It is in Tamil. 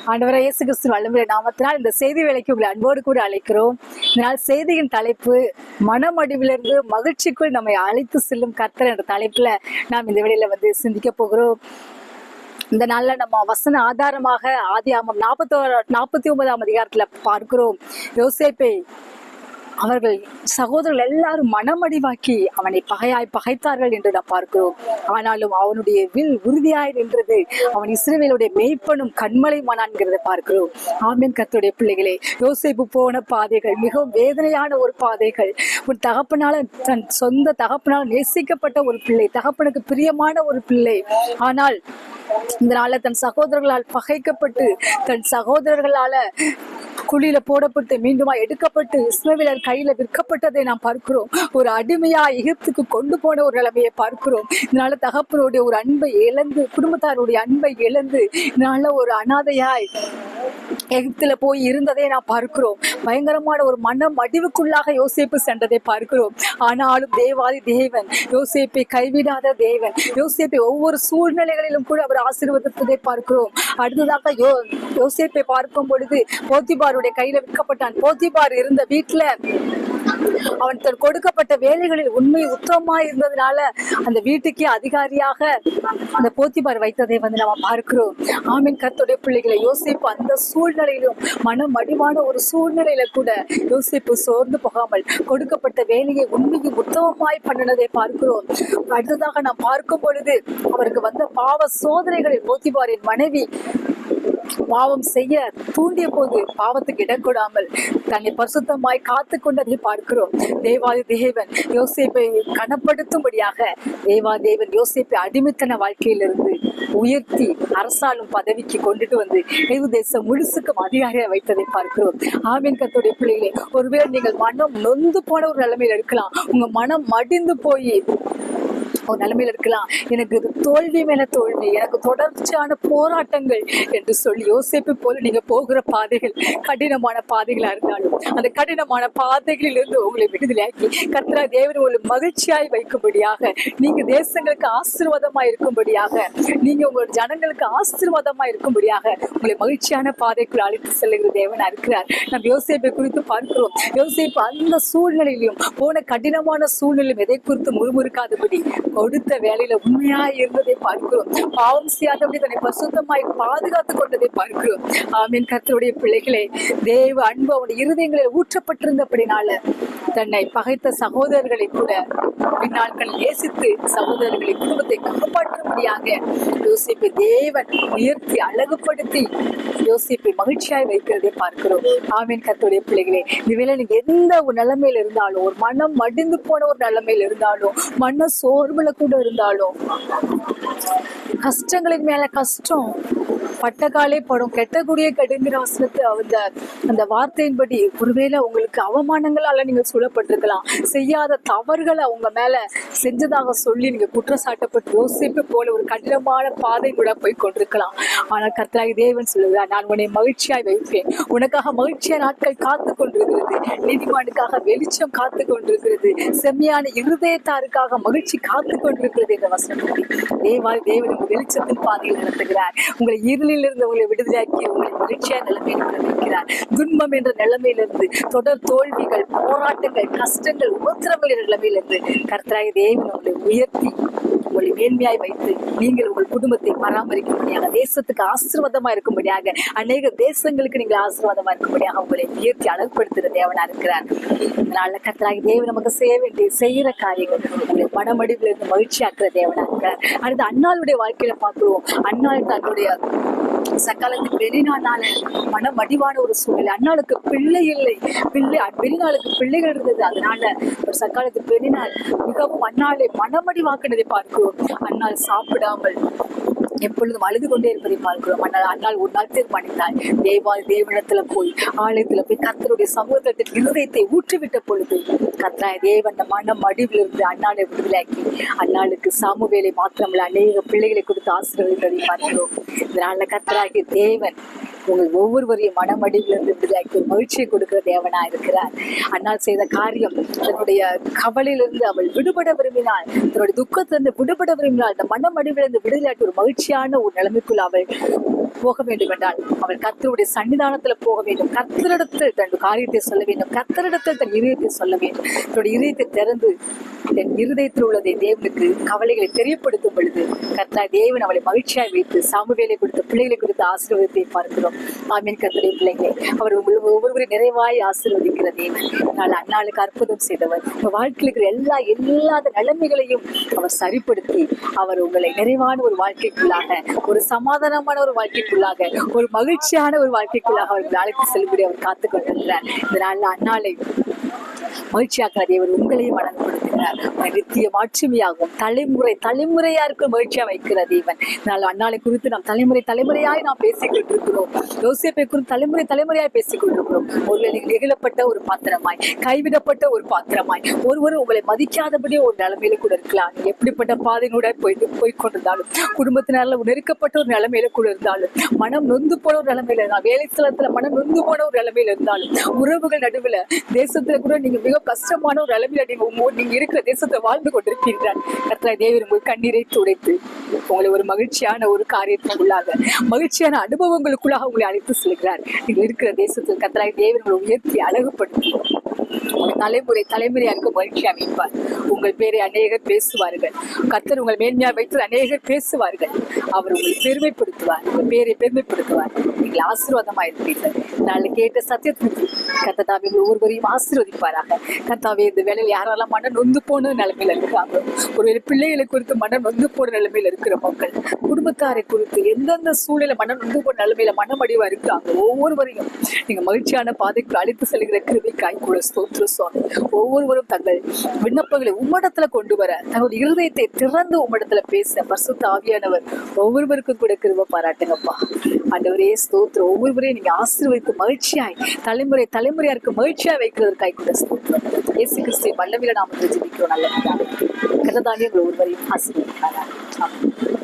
ஆண்டவராகிய இயேசு கிறிஸ்துவின் வல்லமையுள்ள நாமத்தினால் இந்த செய்தி வேலைக்கு உங்களை அன்போடு கூட அழைக்கிறோம். இதனால் செய்தியின் தலைப்பு மனமடிவிலிருந்து மகிழ்ச்சிக்குள் நம்மை அழைத்து செல்லும் கர்த்தர் என்ற தலைப்புல நாம் இந்த வேளையில சிந்திக்க போகிறோம். இந்த நாள்ல நம்ம வசன ஆதாரமாக ஆதியாகமம் 49ஆம் அதிகாரத்துல பார்க்கிறோம். யோசேப்பை அவர்கள் சகோதரர்கள் எல்லாரும் மனமடிவாக்கி அவனை பகைத்தார்கள் என்று நாம் பார்க்கிறோம். ஆனாலும் அவனுடைய வில் உறுதியாய் நின்றது. அவன் இஸ்ரவேலுடைய மேய்ப்பனும் கண்மலைமானான்கிறத பார்க்கிறோம். ஆமென். கர்த்தருடைய பிள்ளைகளே, யோசேப்பு போன பாதைகள் மிகவும் வேதனையான ஒரு பாதைகள். உன் தகப்பனால, தன் சொந்த தகப்பனால் நேசிக்கப்பட்ட ஒரு பிள்ளை, தகப்பனுக்கு பிரியமான ஒரு பிள்ளை. ஆனால் இந்த நாள்ல தன் சகோதரர்களால் பகைக்கப்பட்டு, தன் சகோதரர்களால குழியில போடப்பட்டு மீண்டுமா எடுக்கப்பட்டு இஸ்ரவேலர் கையில விற்கப்பட்டதை நாம் பார்க்கிறோம். ஒரு அடிமையா எகிப்துக்கு கொண்டு போன ஒரு நிலைமையை பார்க்கிறோம். இதனால தகப்பனுடைய ஒரு அன்பை இழந்து, குடும்பத்தாருடைய அன்பை இழந்து, இதனால ஒரு அனாதையாய் எகிப்துல போய் இருந்ததை நாம் பார்க்கிறோம். பயங்கரமான ஒரு மனம் அடிவுக்குள்ளாக யோசேப்பு சென்றதை பார்க்கிறோம். ஆனாலும் தேவாதி தேவன் யோசேப்பை கைவிடாத தேவன். யோசேப்பை ஒவ்வொரு சூழ்நிலைகளிலும் கூட அவர் ஆசீர்வதித்ததை பார்க்கிறோம். அடுத்ததாக யோசேப்பை பார்க்கும் பொழுது போத்திபாருடைய கையில விற்கப்பட்டான். போத்திபார் இருந்த வீட்டுல அவன் தன் கொடுக்கப்பட்ட வேலைகளில் உண்மை உத்தமமாய் இருந்ததுனால அந்த வீட்டுக்கே அதிகாரியாக அந்த போத்திபார் வைத்ததை நம்ம பார்க்கிறோம். ஆமீன். கர்த்தருடைய பிள்ளைகளை, யோசேப்பு அந்த சூழ்நிலையிலும் மனம் மடிவான ஒரு சூழ்நிலையில கூட யோசேப்பு சோர்ந்து போகாமல் கொடுக்கப்பட்ட வேலையை உண்மையும் உத்தமமாய் பண்ணினதை பார்க்கிறோம். அடுத்ததாக நாம் பார்க்கும் பொழுது அவருக்கு வந்த பாவ சோதனைகளில் போத்திபாரின் மனைவி பாவம் செய்ய தூண்டிய போது பாவத்துக்கு இடம் கொடாமல் தன்னை பரிசுத்தமாய் காத்து கொண்டதை பார்க்கிறோம். தேவாதி தேவன் யோசேப்பை கனப்படுத்தும்படியாக தேவன் யோசேப்பை அடிமைத்தன வாழ்க்கையிலிருந்து உயர்த்தி அரசாளும் பதவிக்கு கொண்டுட்டு வந்து ஏவு தேசம் முழுசுக்கும் அதிகாரியா வைத்ததை பார்க்கிறோம். ஆமீன். கர்த்தருடைய பிள்ளைகளே, ஒருவேளை நீங்கள் மனம் நொந்து போன ஒரு நிலைமையில இருக்கலாம். உங்க மனம் மடிந்து போய் ஒரு நிலைமையில இருக்கலாம். எனக்கு தோல்வி மேல தோல்வி, எனக்கு தொடர்ச்சியான போராட்டங்கள் என்று சொல்லி யோசேப்பு போல நீங்க போகிற பாதைகள் கடினமான பாதைகளா இருந்தாலும் அந்த கடினமான பாதைகளில் இருந்து உங்களை விடுதலையாக்கி கர்த்தராகிய தேவன் உங்களை மகிழ்ச்சியாய் வைக்கும்படியாக, நீங்க தேசங்களுக்கு ஆசீர்வாதமா இருக்கும்படியாக, நீங்க உங்களோட ஜனங்களுக்கு ஆசீர்வாதமா இருக்கும்படியாக உங்களை மகிழ்ச்சியான பாதைக்குள் அழைத்து செல்லுகிற தேவனா இருக்கிறார். நம்ம யோசேப்பை குறித்து பார்க்கிறோம். யோசேப்பு அந்த சூழ்நிலையிலும் போன கடினமான சூழ்நிலையும் எதை குறித்து முறுமுறுக்காதபடி கொடுத்த வேலையில உண்மையாய் இருந்ததை பார்க்கிறோம். பாவம் செய்யாதபடி தன்னை பரிசுத்தமாய் பாதுகாத்துக் கொண்டதை பார்க்கிறோம். ஆமீன். கர்த்தருடைய பிள்ளைகளே, தேவ அன்பு அவனுடைய இருதயங்களில் ஊற்றப்பட்டிருந்தபடினால தன்னை பகைத்த சகோதரர்களை கூட பின்னாட்கள் நேசித்து சகோதரர்களை குடும்பத்தை காப்பாற்றும்படியாக யோசிப்பை தேவன் உயர்த்தி அழகுபடுத்தி யோசிப்பை மகிழ்ச்சியாய் வைக்கிறதை பார்க்கிறோம். ஆமீன். கர்த்தருடைய பிள்ளைகளே, இதுவேளை நீங்க எந்த ஒரு நிலைமையில இருந்தாலும், ஒரு மனம் மடிந்து போன ஒரு நிலைமையில இருந்தாலும், மன சோர்வுல கூட இருந்தாலும், கஷ்டங்களின் மேல கஷ்டம் பட்டகாலே படும், கெட்டக்கூடிய கடுங்கிற வசனத்தை அந்த வார்த்தையின்படி ஒருவேளை உங்களுக்கு அவமானங்களால நீங்க சூழப்பட்டிருக்கலாம். செய்யாத தவறுகளை அவங்க மேல செஞ்சதாக சொல்லி நீங்க குற்றச்சாட்டப்பட்டு யோசிப்பு போல ஒரு கடினமான பாதை கூட போய் கொண்டிருக்கலாம். ஆனால் கர்த்தராகிய தேவன் சொல்லுகிறார், நான் உன்னை மகிழ்ச்சியாய் வைப்பேன். உனக்காக மகிழ்ச்சியா நாட்கள் காத்து கொண்டிருக்கிறது. நீதிமானுக்காக வெளிச்சம் காத்து கொண்டிருக்கிறது. செம்மையான இருதயத்தாருக்காக மகிழ்ச்சி காத்து கொண்டிருக்கிறது என்ற வசனப்படி தேவன் வெளிச்சத்தின் பாதையில் நடத்துகிறார். உங்களை இருளில் இருந்து உங்களை விடுதலையாக்கி உங்களை மகிழ்ச்சியான நிலைமையில் வைக்கிறார். துன்பம் என்ற நிலைமையிலிருந்து, தொடர் தோல்விகள், போராட்டங்கள், கஷ்டங்கள், உபத்திரங்கள் என்ற நிலைமையிலிருந்து கர்த்தராகிய தேவன் உங்களை உயர்த்தி உங்களை மேன்மையாய் வைத்து நீங்கள் உங்கள் குடும்பத்தை பராமரிக்கும்படியாக, தேசத்துக்கு ஆசீர்வாதமா இருக்கும்படியாக, அநேக தேசங்களுக்கு நீங்கள் ஆசீர்வாதமா இருக்கும்படியாக உங்களை உயர்த்தி அழகுபடுத்துகிற தேவனா இருக்கிறார். அதனால கர்த்தராகிய தேவன் நமக்கு செய்கிற காரியங்கள் உங்களை மனமடிவில் இருந்து மகிழ்ச்சியாக்குற தேவனா இருக்கிறார். அடுத்து அன்னாளுடைய வாழ்க்கையில பார்க்கிறோம். அன்னாள் தன்னுடைய சக்காலத்து பெரினால மனம் மடிவான ஒரு சூழ்நிலை. அன்னாளுக்கு பிள்ளை இல்லை, பெரினாளுக்கு பிள்ளைகள் இருந்தது. அதனால ஒரு சக்காலத்து பெரினாள் மிகவும் அன்னாளை மனமடிவாக்குனதை பார்க்கிறோம். அன்னாள் சாப்பிடாமல் எப்பொழுதும் அழுது கொண்டே இருப்பதை பார்க்கிறோம். அன்னால் ஒரு நாள் தீர்மானித்தாள், தேவனிடத்துல போய் ஆலயத்துல போய் கர்த்தருடைய சமூகத்தின் இருதயத்தை ஊற்றிவிட்ட பொழுது கர்த்தராகிய தேவன் அந்த மனம் மடிவில் இருந்து அன்னாளை விடுதலையாக்கி அன்னாளுக்கு சாமுவேலை மாத்திரமல்ல அநேக பிள்ளைகளை கொடுத்து ஆசீர்வதித்ததை பார்க்கிறோம். இதனால கர்த்தராகிய தேவன் உங்கள் ஒவ்வொருவரையும் மனமடிவிலிருந்து விடுதலையாக்கி மகிழ்ச்சியை கொடுக்கிற தேவனா இருக்கிறார். அன்னால் செய்த காரியம், தன்னுடைய கவலையிலிருந்து அவள் விடுபட விரும்பினாள், தன்னுடைய துக்கத்திலிருந்து விடுபட விரும்பினாள். அந்த மனமடிவிலிருந்து விடுதலையாக்கி ஒரு மகிழ்ச்சியான ஒரு நிலைமைக்குள் அவள் போக வேண்டும் என்றால் அவள் கர்த்தருடைய சன்னிதானத்துல போக வேண்டும். கர்த்தரிடத்தில் தன் காரியத்தை சொல்ல வேண்டும். கர்த்தரிடத்தில் தன் இதயத்தை சொல்ல வேண்டும். தன்னுடைய இதயத்தை திறந்து என் இருதயத்தில் உள்ளதை தேவனுக்கு கவலைகளை தெரியப்படுத்தும் பொழுது கர்த்தர் தேவன் அவளை மகிழ்ச்சியாய் வைத்து சாமுவேலை கொடுத்த பிள்ளைகளை கொடுத்த ஆசீர்வாதத்தை பார்க்கிறோம். ஆமீன். கர்த்தருடைய பிள்ளைகளை அவர் ஒவ்வொருவரையும் நிறைவாய் ஆசீர்வதிக்கிற தேவன். நாள் அந்நாளுக்கு அற்புதம் செய்தவர். உங்க வாழ்க்கையில் இருக்கிற எல்லா நிலைமைகளையும் அவர் சரிப்படுத்தி அவர் உங்களை நிறைவான ஒரு வாழ்க்கைக்குள்ளாக, ஒரு சமாதானமான ஒரு வாழ்க்கைக்குள்ளாக, ஒரு மகிழ்ச்சியான ஒரு வாழ்க்கைக்குள்ளாக அவர்கள் அழைத்து செல்லும்படி அவர் காத்துக் கொண்டிருக்கிறார். இந்த நாளில் அந்நாளை மகிழ்ச்சியாக்கிற தேவர் உங்களையும் வழங்கப்படுத்துகிறார். நித்திய மாட்சிமையாகும் தலைமுறையாருக்கும் மகிழ்ச்சியா வைக்கிற தேவன். அந்நாளை குறித்து நாம் தலைமுறையாய் நாம் பேசிக் கொண்டிருக்கிறோம். யோசேப்பை குறித்து தலைமுறையாய் பேசிக் கொண்டிருக்கிறோம். ஒருவேளை நெகிழப்பட்ட ஒரு பாத்திரமாய், கைவிடப்பட்ட ஒரு பாத்திரமாய், ஒருவர் உங்களை மதிக்காதபடி ஒரு நிலைமையில கூட இருக்கலாம். எப்படிப்பட்ட பாதையினூட போய்கொண்டிருந்தாலும், குடும்பத்தினால நெருக்கப்பட்ட ஒரு நிலைமையில கூட இருந்தாலும், மனம் நொந்து போன ஒரு நிலைமையில இருந்தாலும், வேலை ஸ்தலத்துல மனம் நொந்து போன ஒரு நிலைமையில இருந்தாலும், உறவுகள் நடுவில் தேசத்துல கூட நீங்க மிக கஷ்டமான ஒரு நிலைமையில நீங்க இருக்கிற தேசத்தை வாழ்ந்து கொண்டிருக்கிறீர்கள். கர்த்தர் தேவன் உங்கள் கண்ணீரை துடைத்து உங்களை ஒரு மகிழ்ச்சியான ஒரு காரியத்துக்குள்ளாக, மகிழ்ச்சியான அனுபவங்களுக்குள்ளாக உங்களை அழைத்து செல்கிறார். நீங்க இருக்கிற தேசத்தில் கர்த்தர் தேவன் உங்களை உயர்த்தி அழகுபடுத்தி தலைமுறையாருக்கு மகிழ்ச்சியா வைப்பார். உங்கள் பேரை அநேகர் பேசுவார்கள். கர்த்தர் உங்கள் மேன்மையா வைத்து அநேகர் பேசுவார்கள். அவர் உங்களை பெருமைப்படுத்துவார். உங்கள் பேரை பெருமைப்படுத்துவார். நீங்கள் ஆசீர்வாதமா இருப்பீர்கள். நாளை கேட்ட சத்தியத்திற்கு கர்த்தாவே ஒவ்வொருவரையும் ஆசீர்வதிப்பாராக. கர்த்தாவே இந்த வேலையில் யாரெல்லாம் மன நொந்து போன நிலைமையில இருக்கிறாங்க, ஒரு பிள்ளைகளை குறித்து மன நொந்து போன நிலைமையில இருக்கிற மக்கள், குடும்பத்தாரை குறித்து எந்தெந்த சூழ்நிலை மன நொந்து போன நிலைமையில மனமடிவா இருக்கிறாங்க, ஒவ்வொருவரையும் நீங்க மகிழ்ச்சியான பாதைக்கு அழைத்து செல்கிற கிருபைக்காய் கூட ஸ்தோத்திர சுவாமி. ஒவ்வொருவரும் தங்கள் விண்ணப்பங்களை உம்மிடத்துல கொண்டு வர, தங்களுடைய இருதயத்தை திறந்து உம்மிடத்துல பேச பரிசுத்த ஆவியானவர் ஒவ்வொருவருக்கும் கூட கிருபை பாராட்டுங்கப்பா. ஆண்டவரே ஸ்தோத்திரம். ஒவ்வொருவரையும் நீங்க ஆசீர்வதித்து மகிழ்ச்சியாய் தலைமுறையாருக்கு மகிழ்ச்சியா வைக்கிறதற்காய் கூட ஸ்தோத்திரம். இயேசு கிறிஸ்துவின் வல்லமையில நாம ஜெபிக்கிறோம். நல்ல கர்த்தர் ஒவ்வொருவரையும் ஆசீர்வதிக்கிறார்.